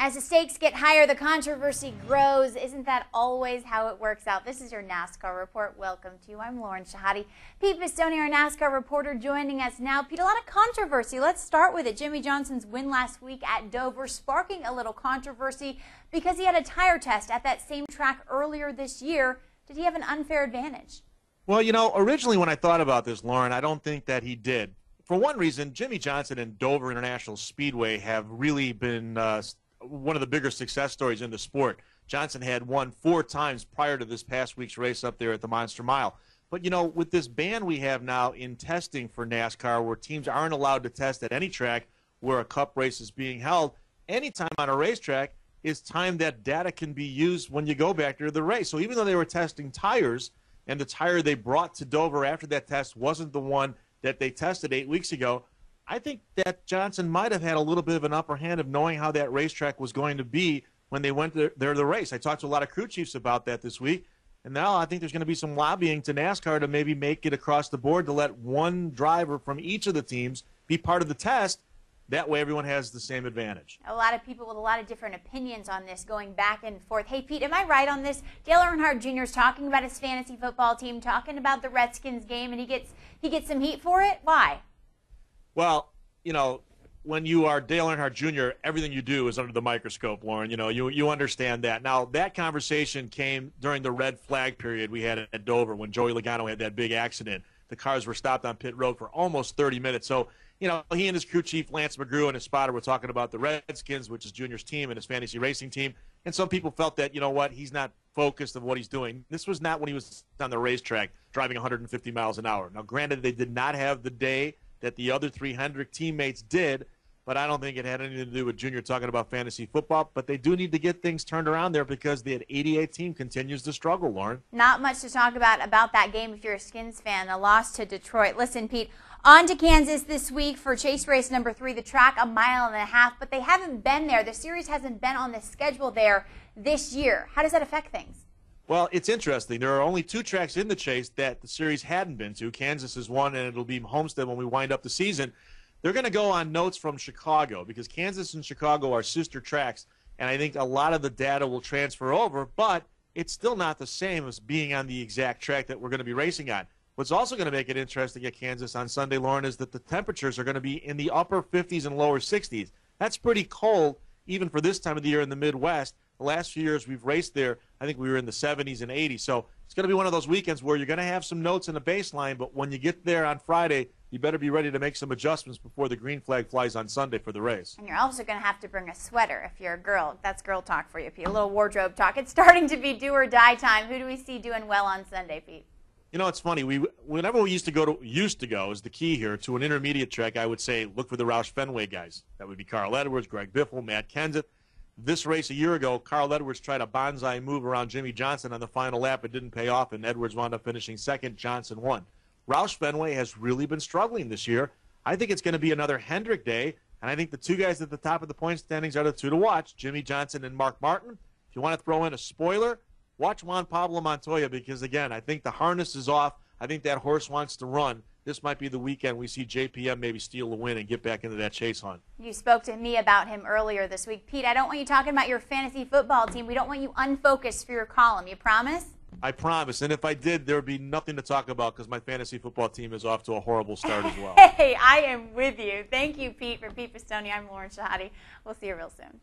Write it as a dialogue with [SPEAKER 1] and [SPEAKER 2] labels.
[SPEAKER 1] As the stakes get higher, the controversy grows. Isn't that always how it works out? This is your NASCAR report. Welcome to you. I'm Lauren Shehadi. Pete Pistone, our NASCAR reporter, joining us now. Pete, a lot of controversy. Let's start with it. Jimmie Johnson's win last week at Dover sparking a little controversy because he had a tire test at that same track earlier this year. Did he have an unfair advantage?
[SPEAKER 2] Well, originally when I thought about this, Lauren, I don't think that he did. For one reason, Jimmie Johnson and Dover International Speedway have really been one of the bigger success stories in the sport. Johnson had won 4 times prior to this past week's race up there at the Monster Mile. But, with this ban we have now in testing for NASCAR where teams aren't allowed to test at any track where a cup race is being held, anytime on a racetrack is time that data can be used when you go back to the race. So even though they were testing tires and the tire they brought to Dover after that test wasn't the one that they tested 8 weeks ago, I think that Johnson might have had a little bit of an upper hand of knowing how that racetrack was going to be when they went there to the race. I talked to a lot of crew chiefs about that this week, and now I think there's going to be some lobbying to NASCAR to maybe make it across the board to let one driver from each of the teams be part of the test. That way everyone has the same advantage.
[SPEAKER 1] A lot of people with a lot of different opinions on this going back and forth. Hey, Pete, am I right on this? Dale Earnhardt Jr. is talking about his fantasy football team, talking about the Redskins game, and he gets some heat for it? Why?
[SPEAKER 2] Well, when you are Dale Earnhardt Jr., everything you do is under the microscope, Lauren. You understand that. Now, that conversation came during the red flag period we had at Dover when Joey Logano had that big accident. The cars were stopped on pit road for almost 30 minutes. So, he and his crew chief, Lance McGrew, and his spotter were talking about the Redskins, which is Junior's team and his fantasy racing team. And some people felt that, he's not focused on what he's doing. This was not when he was on the racetrack driving 150 miles an hour. Now, granted, they did not have the day that the other 300 teammates did, but I don't think it had anything to do with Junior talking about fantasy football. But they do need to get things turned around there because the 88 team continues to struggle, Lauren.
[SPEAKER 1] Not much to talk about that game if you're a Skins fan, a loss to Detroit. Listen, Pete, on to Kansas this week for chase race number 3, the track 1.5 miles, but they haven't been there. The series hasn't been on the schedule there this year. How does that affect things?
[SPEAKER 2] Well, it's interesting. There are only 2 tracks in the chase that the series hadn't been to. Kansas is one, and it'll be Homestead when we wind up the season. They're going to go on notes from Chicago because Kansas and Chicago are sister tracks, and I think a lot of the data will transfer over, but it's still not the same as being on the exact track that we're going to be racing on. What's also going to make it interesting at Kansas on Sunday, Lauren, is that the temperatures are going to be in the upper 50s and lower 60s. That's pretty cold even for this time of the year in the Midwest. The last few years we've raced there, I think we were in the 70s and 80s. So it's going to be one of those weekends where you're going to have some notes in the baseline, but when you get there on Friday, you better be ready to make some adjustments before the green flag flies on Sunday for the race.
[SPEAKER 1] And you're also going to have to bring a sweater if you're a girl. That's girl talk for you, Pete. A little wardrobe talk. It's starting to be do or die time. Who do we see doing well on Sunday, Pete?
[SPEAKER 2] It's funny. Whenever we used to go is the key here to an intermediate track. I would say look for the Roush Fenway guys. That would be Carl Edwards, Greg Biffle, Matt Kenseth. This race a year ago, Carl Edwards tried a bonsai move around Jimmie Johnson on the final lap. It didn't pay off, and Edwards wound up finishing second. Johnson won. Roush Fenway has really been struggling this year. I think it's going to be another Hendrick day, and I think the 2 guys at the top of the point standings are the 2 to watch, Jimmie Johnson and Mark Martin. If you want to throw in a spoiler, watch Juan Pablo Montoya because, again, I think the harness is off. I think that horse wants to run. This might be the weekend we see JPM maybe steal the win and get back into that chase hunt.
[SPEAKER 1] You spoke to me about him earlier this week. Pete, I don't want you talking about your fantasy football team. We don't want you unfocused for your column. You promise?
[SPEAKER 2] I promise. And if I did, there would be nothing to talk about because my fantasy football team is off to a horrible start as well.
[SPEAKER 1] Hey, I am with you. Thank you, Pete. For Pete Pistone, I'm Lauren Shehadi. We'll see you real soon.